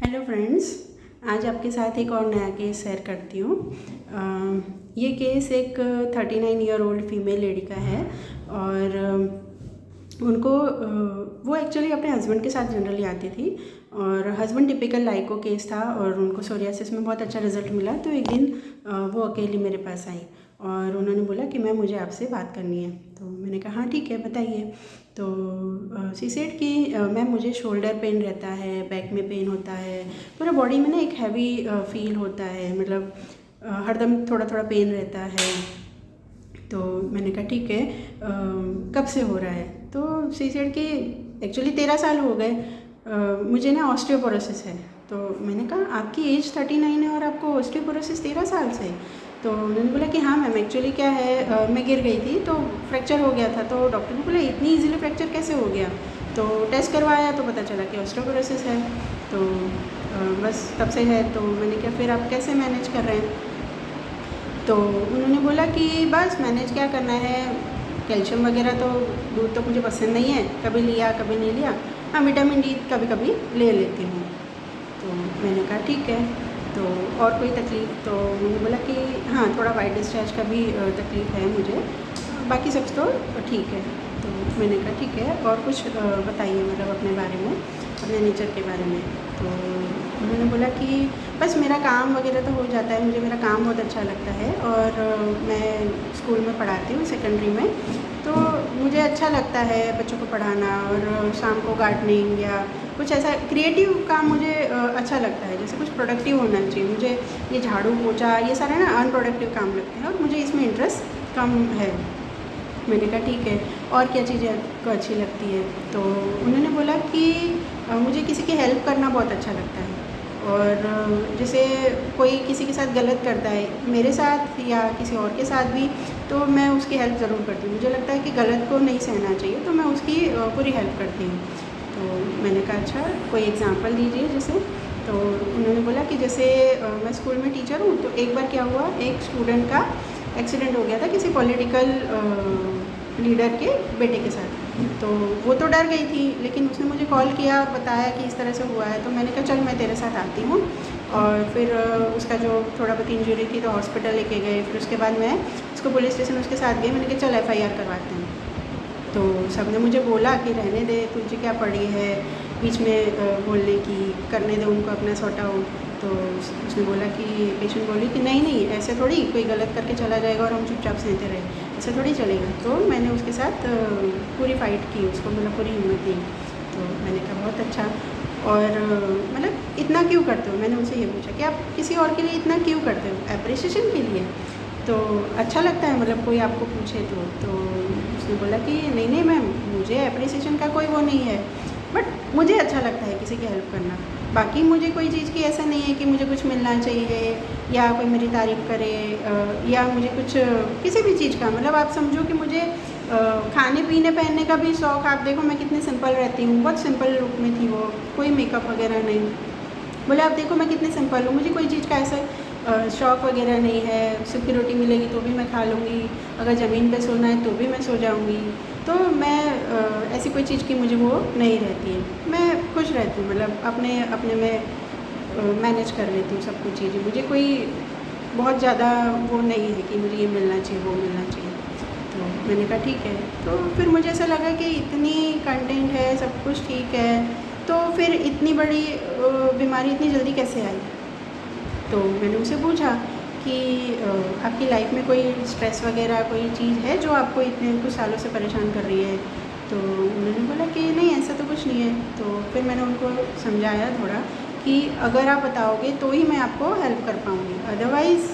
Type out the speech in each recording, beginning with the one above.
Hello friends, आज आपके साथ एक और नया केस शेयर करती हूँ। ये केस एक 39 ईयर ओल्ड फीमेल लेडी का है और उनको वो एक्चुअली अपने हस्बैंड के साथ जनरली आती थी और हस्बैंड टिपिकल लाइको केस था और उनको सोरियासिस में बहुत अच्छा रिजल्ट मिला। तो एक दिन वो अकेली मेरे पास आई और उन्होंने बोला कि मैम मुझे आपसे बात करनी है। तो मैंने कहा हाँ ठीक है बताइए। तो सी सेड कि मैम मुझे शोल्डर पेन रहता है, बैक में पेन होता है, पूरा बॉडी में ना एक हैवी फील होता है, मतलब हरदम थोड़ा थोड़ा पेन रहता है। तो मैंने कहा ठीक है कब से हो रहा है। तो सी सेड कि एक्चुअली 13 साल हो गए, मुझे ना ऑस्टियोपोरोसिस है। तो मैंने कहा आपकी एज 39 है और आपको ऑस्टियोपोरोसिस 13 साल से। तो उन्होंने बोला कि हाँ मैम एक्चुअली क्या है मैं गिर गई थी तो फ्रैक्चर हो गया था। तो डॉक्टर ने बोला इतनी इजीली फ्रैक्चर कैसे हो गया। तो टेस्ट करवाया तो पता चला कि ऑस्टियोपोरोसिस है। तो बस तब से है। तो मैंने कहा फिर आप कैसे मैनेज कर रहे हैं। तो उन्होंने बोला कि बस मैनेज क्या करना है, कैल्शियम वगैरह तो दूध तो मुझे पसंद नहीं है, कभी लिया कभी नहीं लिया, हाँ विटामिन डी कभी कभी ले लेती हूँ। तो मैंने कहा ठीक है। तो और कोई तकलीफ़। तो उन्होंने बोला कि हाँ थोड़ा वाइट डिस्चार्ज का भी तकलीफ़ है मुझे, बाकी सब तो ठीक है। तो मैंने कहा ठीक है और कुछ बताइए मतलब अपने बारे में, अपने नेचर के बारे में। तो उन्होंने बोला कि बस मेरा काम वगैरह तो हो जाता है, मुझे मेरा काम बहुत अच्छा लगता है और मैं स्कूल में पढ़ाती हूँ सेकेंडरी में। तो मुझे अच्छा लगता है बच्चों को पढ़ाना और शाम को गार्डनिंग या कुछ ऐसा क्रिएटिव काम मुझे अच्छा लगता है, जैसे कुछ प्रोडक्टिव होना चाहिए। मुझे ये झाड़ू पोछा ये सारे ना अनप्रोडक्टिव काम लगते हैं और मुझे इसमें इंटरेस्ट कम है। मैंने कहा ठीक है और क्या चीज़ें आपको अच्छी लगती है। तो उन्होंने बोला कि मुझे किसी की हेल्प करना बहुत अच्छा लगता है और जैसे कोई किसी के साथ गलत करता है मेरे साथ या किसी और के साथ भी, तो मैं उसकी हेल्प ज़रूर करती हूँ। मुझे लगता है कि गलत को नहीं सहना चाहिए, तो मैं उसकी पूरी हेल्प करती हूँ। तो मैंने कहा अच्छा कोई एग्ज़ाम्पल दीजिए जैसे। तो उन्होंने बोला कि जैसे मैं स्कूल में टीचर हूँ, तो एक बार क्या हुआ, एक स्टूडेंट का एक्सीडेंट हो गया था किसी पॉलिटिकल लीडर के बेटे के साथ। तो वो तो डर गई थी, लेकिन उसने मुझे कॉल किया और बताया कि इस तरह से हुआ है। तो मैंने कहा चल मैं तेरे साथ आती हूँ। और फिर उसका जो थोड़ा बहुत इंजरी थी तो हॉस्पिटल लेके गए। फिर उसके बाद मैं उसको पुलिस स्टेशन उसके साथ गई। मैंने कहा चल FIR करवाते हैं। तो सब ने मुझे बोला कि रहने दे, तुझे क्या पड़ी है बीच में बोलने की, करने दे उनको अपना सॉर्ट आउट। तो उसने बोला कि पेशेंट बोली कि नहीं नहीं ऐसे थोड़ी कोई गलत करके चला जाएगा और हम चुपचाप सहते रहे, ऐसे थोड़ी चलेगा। तो मैंने उसके साथ पूरी फ़ाइट की, उसको मतलब पूरी हिम्मत दी। तो मैंने कहा बहुत अच्छा। और मतलब इतना क्यों करते हो, मैंने उनसे ये पूछा कि आप किसी और के लिए इतना क्यों करते हो, एप्रिसिएशन के लिए। तो अच्छा लगता है मतलब कोई आपको पूछे तो उसने बोला कि नहीं नहीं मैम मुझे एप्रिसिएशन का कोई वो नहीं है, बट मुझे अच्छा लगता है किसी की हेल्प करना। बाकी मुझे कोई चीज़ की ऐसा नहीं है कि मुझे कुछ मिलना चाहिए या कोई मेरी तारीफ़ करे या मुझे कुछ किसी भी चीज़ का, मतलब आप समझो कि मुझे खाने पीने पहनने का भी शौक़। आप देखो मैं कितनी सिंपल रहती हूँ, बहुत सिंपल लुक में थी वो, कोई मेकअप वगैरह नहीं। बोले आप देखो मैं कितनी सिंपल हूँ, मुझे कोई चीज़ का ऐसा शौक़ वगैरह नहीं है। सूखी रोटी मिलेगी तो भी मैं खा लूँगी, अगर ज़मीन पे सोना है तो भी मैं सो जाऊँगी। तो मैं ऐसी कोई चीज़ की मुझे वो नहीं रहती है, मैं खुश रहती हूँ, मतलब अपने अपने में मैनेज कर लेती हूँ सब कुछ चीज़ें। मुझे कोई बहुत ज़्यादा वो नहीं है कि मुझे ये मिलना चाहिए वो मिलना चाहिए। तो मैंने कहा ठीक है। तो फिर मुझे ऐसा लगा कि इतनी कंटेंट है, सब कुछ ठीक है, तो फिर इतनी बड़ी बीमारी इतनी जल्दी कैसे आई। तो मैंने उनसे पूछा कि आपकी लाइफ में कोई स्ट्रेस वगैरह कोई चीज़ है जो आपको इतने कुछ सालों से परेशान कर रही है। तो उन्होंने बोला कि नहीं ऐसा तो कुछ नहीं है। तो फिर मैंने उनको समझाया थोड़ा कि अगर आप बताओगे तो ही मैं आपको हेल्प कर पाऊँगी, अदरवाइज़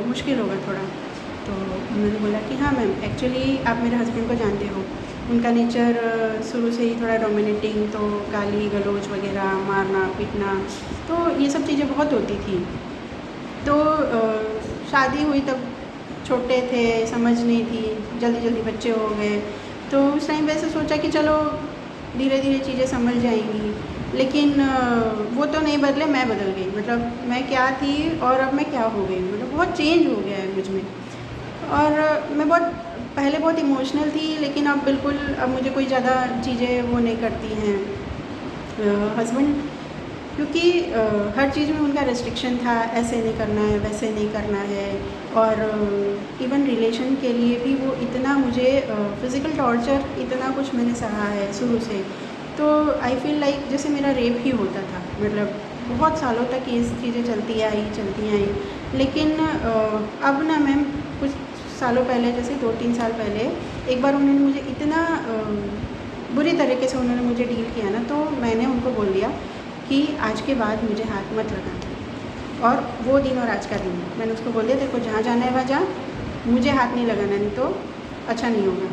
मुश्किल होगा थोड़ा। तो उन्होंने बोला कि हाँ मैम एक्चुअली आप मेरे हस्बैंड को जानते हो, उनका नेचर शुरू से ही थोड़ा डोमिनेटिंग, तो गाली गलौज वगैरह, मारना पीटना, तो ये सब चीज़ें बहुत होती थी। तो शादी हुई तब छोटे थे, समझ नहीं थी, जल्दी जल्दी बच्चे हो गए। तो उस टाइम पे ऐसे सोचा कि चलो धीरे धीरे चीज़ें समझ जाएंगी, लेकिन वो तो नहीं बदले, मैं बदल गई। मतलब मैं क्या थी और अब मैं क्या हो गई, मतलब बहुत चेंज हो गया है मुझ में। और मैं बहुत पहले बहुत इमोशनल थी, लेकिन अब बिल्कुल अब मुझे कोई ज़्यादा चीज़ें वो नहीं करती हैं। हस्बैंड क्योंकि हर चीज़ में उनका रेस्ट्रिक्शन था, ऐसे नहीं करना है, वैसे नहीं करना है। और इवन रिलेशन के लिए भी वो इतना मुझे फ़िज़िकल टॉर्चर, इतना कुछ मैंने सहा है शुरू से। तो आई फ़ील लाइक जैसे मेरा रेप ही होता था। मतलब बहुत सालों तक ये चीज़ें चलती आई। लेकिन अब ना मैम कुछ सालों पहले, जैसे 2-3 साल पहले, एक बार उन्होंने मुझे इतना बुरी तरीके से उन्होंने मुझे डील किया ना, तो मैंने उनको बोल दिया कि आज के बाद मुझे हाथ मत लगाना। और वो दिन और आज का दिन मैंने उसको बोल दिया, तेरे को जहाँ जाना है वहाँ जा, मुझे हाथ नहीं लगाना, नहीं तो अच्छा नहीं होगा।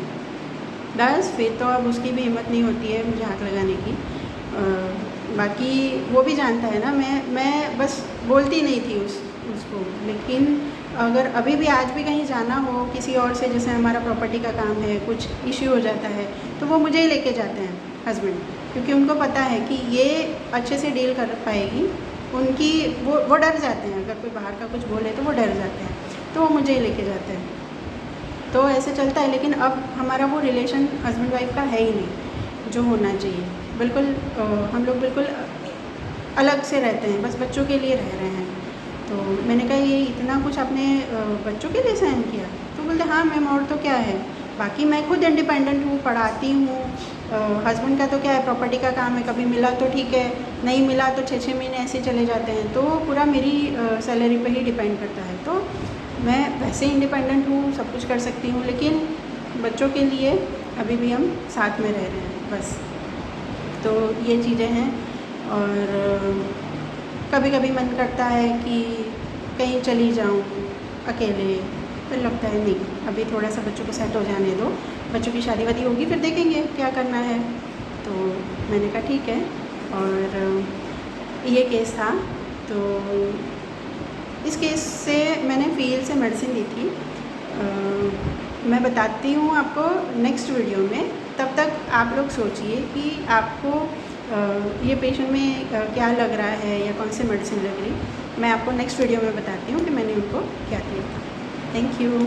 बस फिर तो अब उसकी भी हिम्मत नहीं होती है मुझे हाथ लगाने की। बाकी वो भी जानता है ना, मैं बस बोलती नहीं थी उसको। लेकिन अगर अभी भी आज भी कहीं जाना हो किसी और से, जैसे हमारा प्रॉपर्टी का काम है, कुछ इश्यू हो जाता है, तो वो मुझे ही लेके जाते हैं हस्बैंड, क्योंकि उनको पता है कि ये अच्छे से डील कर पाएगी। उनकी वो डर जाते हैं, अगर कोई बाहर का कुछ बोले तो वो डर जाते हैं, तो वो मुझे ही लेके जाते हैं। तो ऐसे चलता है। लेकिन अब हमारा वो रिलेशन हस्बैंड वाइफ का है ही नहीं जो होना चाहिए। बिल्कुल हम लोग बिल्कुल अलग से रहते हैं, बस बच्चों के लिए रह रहे हैं। तो मैंने कहा ये इतना कुछ आपने बच्चों के लिए सहन किया? तो बोलते हाँ मैम, और तो क्या है, बाकी मैं खुद इंडिपेंडेंट हूँ, पढ़ाती हूँ। हस्बैंड का तो क्या है, प्रॉपर्टी का काम है, कभी मिला तो ठीक है, नहीं मिला तो 6-6 महीने ऐसे चले जाते हैं। तो पूरा मेरी सैलरी पे ही डिपेंड करता है। तो मैं वैसे इंडिपेंडेंट हूँ, सब कुछ कर सकती हूँ, लेकिन बच्चों के लिए अभी भी हम साथ में रह रहे हैं बस। तो ये चीज़ें हैं। और कभी कभी मन करता है कि कहीं चली जाऊँ अकेले, फिर लगता है नहीं, अभी थोड़ा सा बच्चों को सेट हो जाने दो, बच्चों की शादी वादी होगी फिर देखेंगे क्या करना है। तो मैंने कहा ठीक है। और ये केस था। तो इस केस से मैंने फील से मेडिसिन ली थी। मैं बताती हूँ आपको नेक्स्ट वीडियो में। तब तक आप लोग सोचिए कि आपको ये पेशेंट में क्या लग रहा है या कौन सी मेडिसिन लग रही। मैं आपको नेक्स्ट वीडियो में बताती हूँ कि मैंने उनको क्या किया था। Thank you.